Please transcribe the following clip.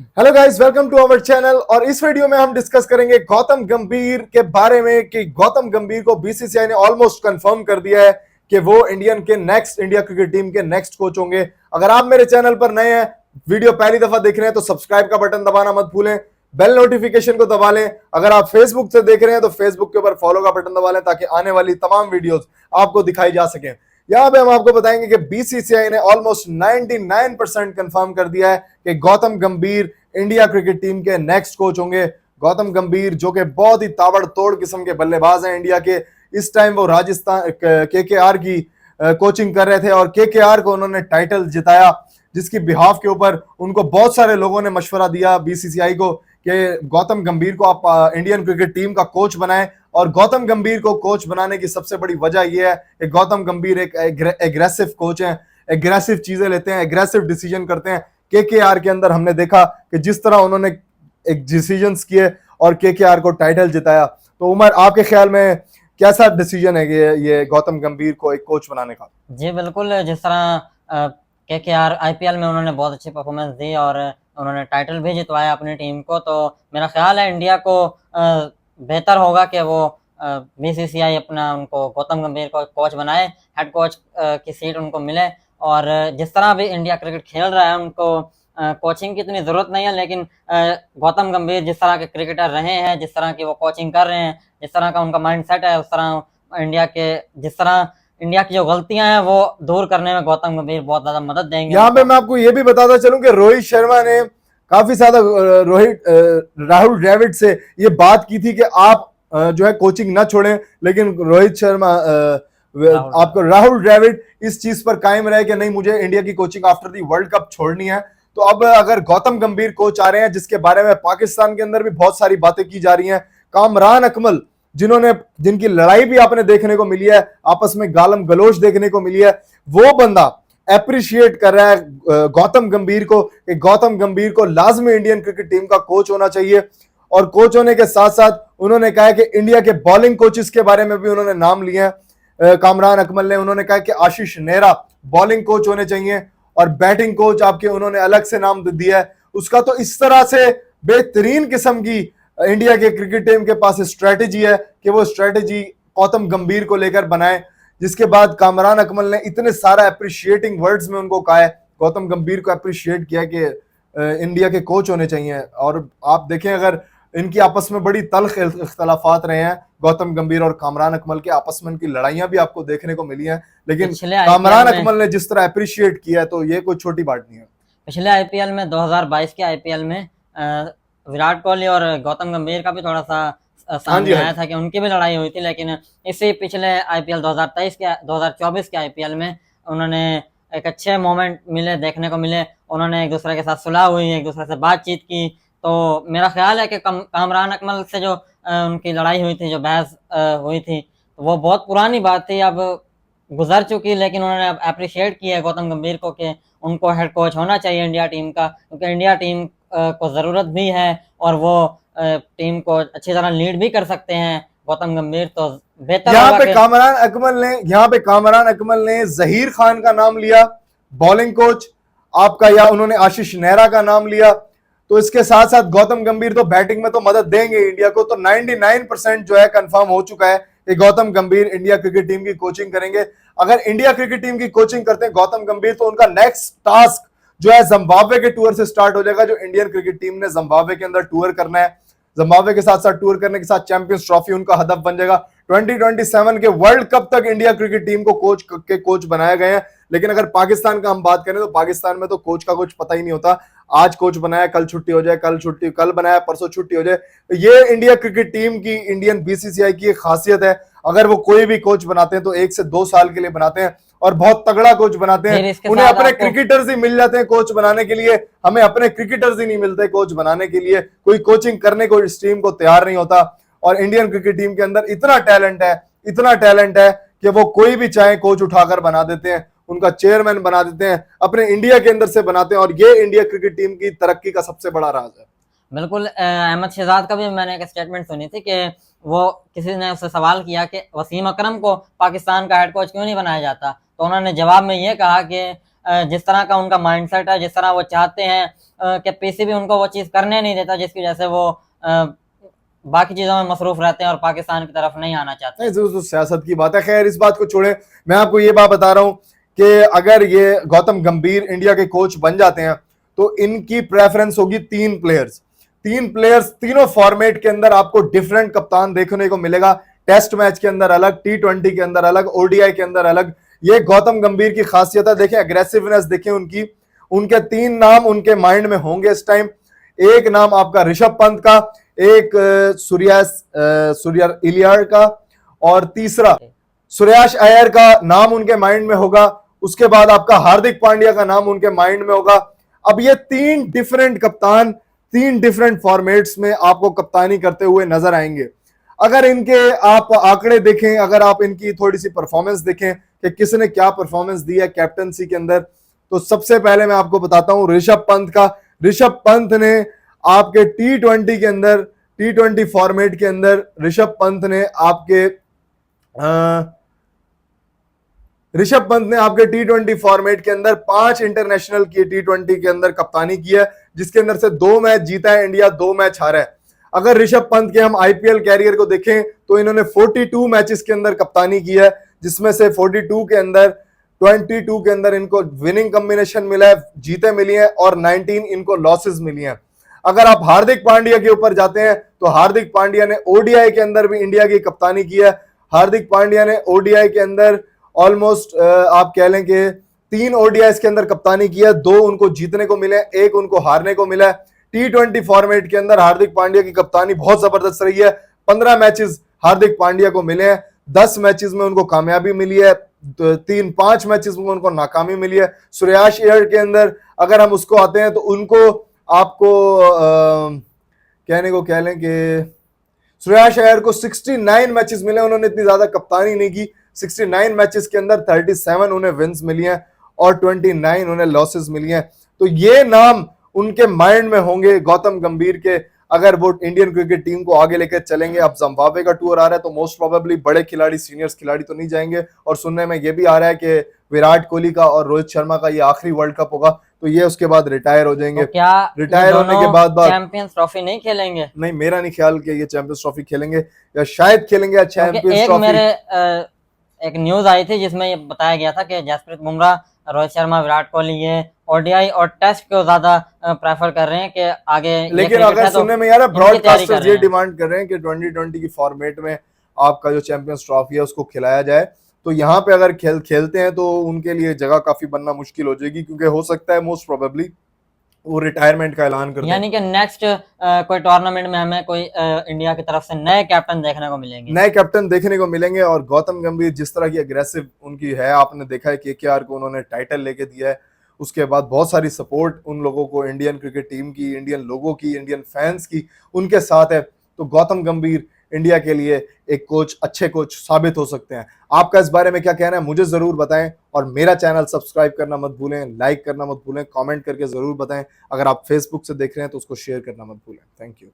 Hello guys, welcome to our channel. और इस video में हम डिस्कस करेंगे गौतम गंभीर के बारे में कि गौतम गंभीर को बीसीसीआई ने ऑलमोस्ट कंफर्म कर दिया है कि वो इंडिया क्रिकेट टीम के नेक्स्ट कोच होंगे। अगर आप मेरे चैनल पर नए हैं, वीडियो पहली दफा देख रहे हैं तो सब्सक्राइब का बटन दबाना मत भूलें, बेल नोटिफिकेशन को दबा लें। अगर आप फेसबुक से देख रहे हैं तो फेसबुक के ऊपर फॉलो का बटन दबा लें ताकि आने वाली तमाम वीडियोस आपको दिखाई जा सके। यहां पे हम आपको बताएंगे कि बीसीसीआई ने ऑलमोस्ट 99% कंफर्म कर दिया है कि गौतम गंभीर इंडिया क्रिकेट टीम के नेक्स्ट कोच होंगे। गौतम गंभीर जो कि बहुत ही ताबड़तोड़ किस्म के बल्लेबाज हैं इंडिया के, इस टाइम वो राजस्थान केकेआर की कोचिंग कर रहे थे और केकेआर को उन्होंने टाइटल जिताया, जिसकी बिहाफ के ऊपर उनको बहुत सारे लोगों ने मशवरा दिया बीसीसीआई को कि गौतम गंभीर को आप इंडियन क्रिकेट टीम का कोच बनाएं। और गौतम गंभीर को कोच बनाने की सबसे बड़ी वजह यह है कि गौतम गंभीर एक एग्रेसिव कोच हैं, एग्रेसिव चीजें लेते हैं, एग्रेसिव डिसीजन करते हैं। केकेआर के अंदर हमने देखा कि जिस तरह उन्होंने एक डिसीजंस किए और केकेआर को टाइटल जिताया। तो उमर, आपके ख्याल में कैसा डिसीजन है ये गौतम गंभीर को एक कोच बनाने का? जी बिल्कुल, जिस तरह केकेआर आईपीएल में उन्होंने बहुत अच्छी परफॉर्मेंस दी और उन्होंने टाइटल भी जितवाया अपनी टीम को, तो मेरा ख्याल है इंडिया को बेहतर होगा कि वो बीसीसीआई अपना उनको गौतम गंभीर को कोच बनाए, हेड कोच की सीट उनको मिले। और जिस तरह भी इंडिया क्रिकेट खेल रहा है उनको कोचिंग की इतनी ज़रूरत नहीं है, लेकिन गौतम गंभीर जिस तरह के क्रिकेटर रहे हैं, जिस तरह की वो कोचिंग कर रहे हैं, जिस तरह का उनका माइंड सेट है, उस तरह जिस तरह इंडिया की जो गलतियां हैं वो दूर करने में गौतम गंभीर बहुत ज्यादा मदद देंगे। यहाँ पे मैं आपको ये भी बताता चलूं कि रोहित शर्मा ने काफी ज्यादा राहुल द्रविड़ से ये बात की थी कि आप जो है कोचिंग ना छोड़ें, लेकिन रोहित शर्मा आपको राहुल द्रविड़ इस चीज पर कायम रहे कि नहीं, मुझे इंडिया की coaching after the world cup छोड़नी है। तो अब अगर गौतम गंभीर कोच आ रहे हैं, जिसके बारे में पाकिस्तान के अंदर भी बहुत सारी बातें की जा रही हैं, कामरान अकमल जिनकी लड़ाई भी आपने देखने को मिली है, आपस में गालम गलोच देखने को मिली है, वो बंदा अप्रिशिएट कर रहा है गौतम गंभीर को कि गौतम गंभीर को लाजमी इंडियन क्रिकेट टीम का कोच होना चाहिए। और कोच होने के साथ साथ उन्होंने कहा कि इंडिया के बॉलिंग कोचेस के बारे में भी उन्होंने नाम लिए हैं। कामरान अकमल ने उन्होंने कहा कि आशीष नेहरा बॉलिंग कोच होने चाहिए और बैटिंग कोच आपके उन्होंने अलग से नाम दिया है उसका। तो इस तरह से बेहतरीन किस्म की इंडिया के क्रिकेट टीम के पास स्ट्रेटेजी है कि वो स्ट्रेटेजी गौतम गंभीर को लेकर बनाए, जिसके बाद कामरान अकमल ने इतने सारा अप्रिशिएटिंग वर्ड्स में उनको कहा है, गौतम गंभीर को अप्रिशिएट किया कि इंडिया के कोच होने चाहिए। और आप देखें, अगर इनकी आपस में बड़ी तल्ख इख्तलाफात रहे हैं, गौतम गंभीर और कामरान अकमल के आपस में इनकी लड़ाइयां भी आपको देखने को मिली हैं, लेकिन कामरान अकमल ने जिस तरह अप्रिशिएट किया है तो ये कोई छोटी बात नहीं है। पिछले आईपीएल में 2022 के आईपीएल में विराट कोहली और गौतम गंभीर का भी थोड़ा सा सामने आया था कि उनकी भी लड़ाई हुई थी, लेकिन इसी पिछले आईपीएल 2024 के आईपीएल में उन्होंने एक अच्छे मोमेंट मिले, देखने को मिले। उन्होंने एक दूसरे के साथ सुलह हुई, एक दूसरे से बातचीत की। तो मेरा ख्याल है कि कामरान अकमल से जो उनकी लड़ाई हुई थी, जो बहस हुई थी, तो वो बहुत पुरानी बात थी, अब गुजर चुकी। लेकिन उन्होंने अप्रिशिएट किया है गौतम गंभीर को कि उनको हेड कोच होना चाहिए इंडिया टीम का, क्योंकि इंडिया टीम को ज़रूरत भी है और वो टीम को अच्छी तरह लीड भी कर सकते हैं गौतम गंभीर। तो बेहतर यहाँ पे कामरान अकमल ने जहीर खान का नाम लिया बॉलिंग कोच आपका, या उन्होंने आशीष नेहरा का नाम लिया। तो इसके साथ साथ गौतम गंभीर तो बैटिंग में तो मदद देंगे इंडिया को। तो 99% जो है कंफर्म हो चुका है कि गौतम गंभीर इंडिया क्रिकेट टीम की कोचिंग करेंगे। अगर इंडिया क्रिकेट टीम की कोचिंग करते हैं गौतम गंभीर, तो उनका नेक्स्ट टास्क जो है जिम्बाब्वे के टूर से स्टार्ट हो जाएगा। जो इंडियन क्रिकेट टीम ने जिम्बाब्वे के अंदर टूर करना है, जिम्बाब्वे के साथ साथ टूर करने के साथ चैंपियंस ट्रॉफी उनका हदफ बन जाएगा। 2027 के वर्ल्ड कप तक इंडिया क्रिकेट टीम को कोच बनाए गए हैं। लेकिन अगर पाकिस्तान का हम बात करें तो पाकिस्तान में तो कोच का कुछ पता ही नहीं होता, आज कोच बनाया कल छुट्टी हो जाए, कल बनाया परसों छुट्टी हो जाए। ये इंडिया क्रिकेट टीम की, इंडियन बीसीसीआई की एक खासियत है। अगर वो कोई भी कोच बनाते हैं तो 1 से 2 साल के लिए बनाते हैं और बहुत तगड़ा कोच बनाते हैं। उन्हें अपने क्रिकेटर्स ही मिल जाते हैं कोच बनाने के लिए, हमें अपने क्रिकेटर्स ही नहीं मिलते कोच बनाने के लिए। कोई कोचिंग करने को इस टीम को तैयार नहीं होता। और इंडियन क्रिकेट टीम के अंदर इतना टैलेंट है कि वो कोई भी चाहे कोच उठाकर बना देते हैं, उनका चेयरमैन बना देते हैं, अपने इंडिया के अंदर से बनाते हैं। और ये इंडिया क्रिकेट टीम की तरक्की का सबसे बड़ा राज है। बिल्कुल, अहमद शहजाद का भी मैंने एक स्टेटमेंट सुनी थी कि वो किसी ने उससे सवाल किया कि वसीम अकरम को पाकिस्तान का हेड कोच क्यों नहीं बनाया जाता, तो उन्होंने जवाब में ये कहा कि जिस तरह का उनका माइंडसेट है, जिस तरह वो चाहते हैं कि पीसीबी उनको वो चीज़ करने नहीं देता, जिसकी वजह से वो बाकी चीज़ों में मसरूफ रहते हैं और पाकिस्तान की तरफ नहीं आना चाहते। नहीं, तो सियासत की बात है। खैर, इस बात को छोड़े, मैं आपको ये बात बता रहा हूं कि अगर ये गौतम गंभीर इंडिया के कोच बन जाते हैं तो इनकी प्रेफरेंस होगी तीन प्लेयर्स, तीनों फॉर्मेट के अंदर आपको डिफरेंट कप्तान देखने को मिलेगा। टेस्ट मैच के अंदर अलग, T20 के अंदर अलग, ओडीआई के अंदर अलग। ये गौतम गंभीर की खासियत है। देखें अग्रेसिवनेस, देखें उनकी, उनके तीन नाम उनके माइंड में होंगे इस टाइम। एक नाम आपका ऋषभ पंत का, एक सूर्या इलियर का, और तीसरा श्रेयस अय्यर का नाम उनके माइंड में होगा। उसके बाद आपका हार्दिक पांड्या का नाम उनके माइंड में होगा। अब ये तीन डिफरेंट कप्तान तीन डिफरेंट फॉर्मेट्स में आपको कप्तानी करते हुए नजर आएंगे। अगर इनके आप आंकड़े देखें, अगर आप इनकी थोड़ी सी परफॉर्मेंस देखें कि किसने क्या परफॉर्मेंस दी है कैप्टनसी के अंदर, तो सबसे पहले मैं आपको बताता हूं ऋषभ पंत का। ऋषभ पंत ने आपके T20 फॉर्मेट के अंदर ऋषभ पंत ने आपके T20 फॉर्मेट के अंदर 5 इंटरनेशनल की T20 के अंदर कप्तानी की है, जिसके अंदर से 2 मैच जीता है इंडिया, 2 मैच हारा है। अगर ऋषभ पंत के हम आईपीएल कैरियर को देखें तो इन्होंने 42 मैचेस के अंदर कप्तानी की है, जिसमें से 22 के अंदर इनको विनिंग कॉम्बिनेशन मिला है, जीते मिली है, और 19 इनको लॉसेस मिली हैं। अगर आप हार्दिक पांड्या के ऊपर जाते हैं तो हार्दिक पांड्या ने ओडीआई के अंदर भी इंडिया की कप्तानी की है। हार्दिक पांड्या ने ओडीआई के अंदर ऑलमोस्ट आप कह लें कि 3 ओडीआई के अंदर कप्तानी की है, 2 उनको जीतने को मिले, 1 उनको हारने को मिला है। T20 फॉर्मेट के अंदर हार्दिक पांड्या की कप्तानी बहुत जबरदस्त रही है। 15 मैचेस हार्दिक पांड्या को मिले हैं, 10 मैचेस में उनको कामयाबी मिली है, 5 मैचेस में उनको नाकामी मिली है। श्रेयस अय्यर के अंदर अगर हम उसको आते हैं तो उनको आपको कहने को कह लें कि श्रेयस अय्यर को 69 मैचेस मिले, उन्होंने इतनी ज्यादा कप्तानी नहीं की। 69 मैचेस के अंदर 37 उन्हें विन्स मिली हैं और 29 उन्हें लॉसेस मिली हैं। तो ये नाम उनके माइंड में होंगे गौतम गंभीर के, अगर वो इंडियन क्रिकेट टीम को आगे लेकर चलेंगे। अब जिम्बाब्वे का टूर आ रहा है तो मोस्ट प्रोबेबली बड़े खिलाड़ी, सीनियर्स खिलाड़ी तो नहीं जाएंगे, और सुनने में ये भी आ रहा है कि विराट कोहली का और रोहित शर्मा का ये आखिरी वर्ल्ड कप होगा, तो ये उसके बाद रिटायर हो जाएंगे। तो क्या रिटायर होने के बाद चैंपियंस ट्रॉफी नहीं खेलेंगे? नहीं, मेरा नहीं ख्याल कि ये चैंपियंस ट्रॉफी खेलेंगे, या शायद खेलेंगे चैंपियंस ट्रॉफी। मेरे एक न्यूज आई थी जिसमें ये बताया गया था कि जसप्रीत बुमराह, रोहित शर्मा, विराट कोहली ये ओडीआई और टेस्ट को ज्यादा प्रेफर कर रहे हैं कि आगे। लेकिन अगर सुनने में यार ब्रॉडकास्टर्स ये डिमांड कर रहे हैं कि 2020 की फॉर्मेट में आपका जो चैंपियंस ट्रॉफी है उसको खिलाया जाए, तो यहाँ पे अगर खेलते हैं तो उनके लिए जगह काफी बनना मुश्किल हो जाएगी, क्योंकि हो सकता है मोस्ट प्रोबेबली वो रिटायरमेंट का ऐलान कर दें। यानी कि नेक्स्ट कोई टूर्नामेंट में हमें कोई इंडिया की तरफ से नए कैप्टन देखने को मिलेंगे। और गौतम गंभीर जिस तरह की अग्रेसिव उनकी है, आपने देखा है केकेआर को उन्होंने टाइटल लेके दिया है, उसके बाद बहुत सारी सपोर्ट उन लोगों को, इंडियन क्रिकेट टीम की, इंडियन लोगों की, इंडियन फैंस की उनके साथ है। तो गौतम गंभीर इंडिया के लिए एक अच्छे कोच साबित हो सकते हैं। आपका इस बारे में क्या कहना है मुझे जरूर बताएं, और मेरा चैनल सब्सक्राइब करना मत भूलें, लाइक करना मत भूलें, कमेंट करके जरूर बताएं। अगर आप फेसबुक से देख रहे हैं तो उसको शेयर करना मत भूलें। Thank you.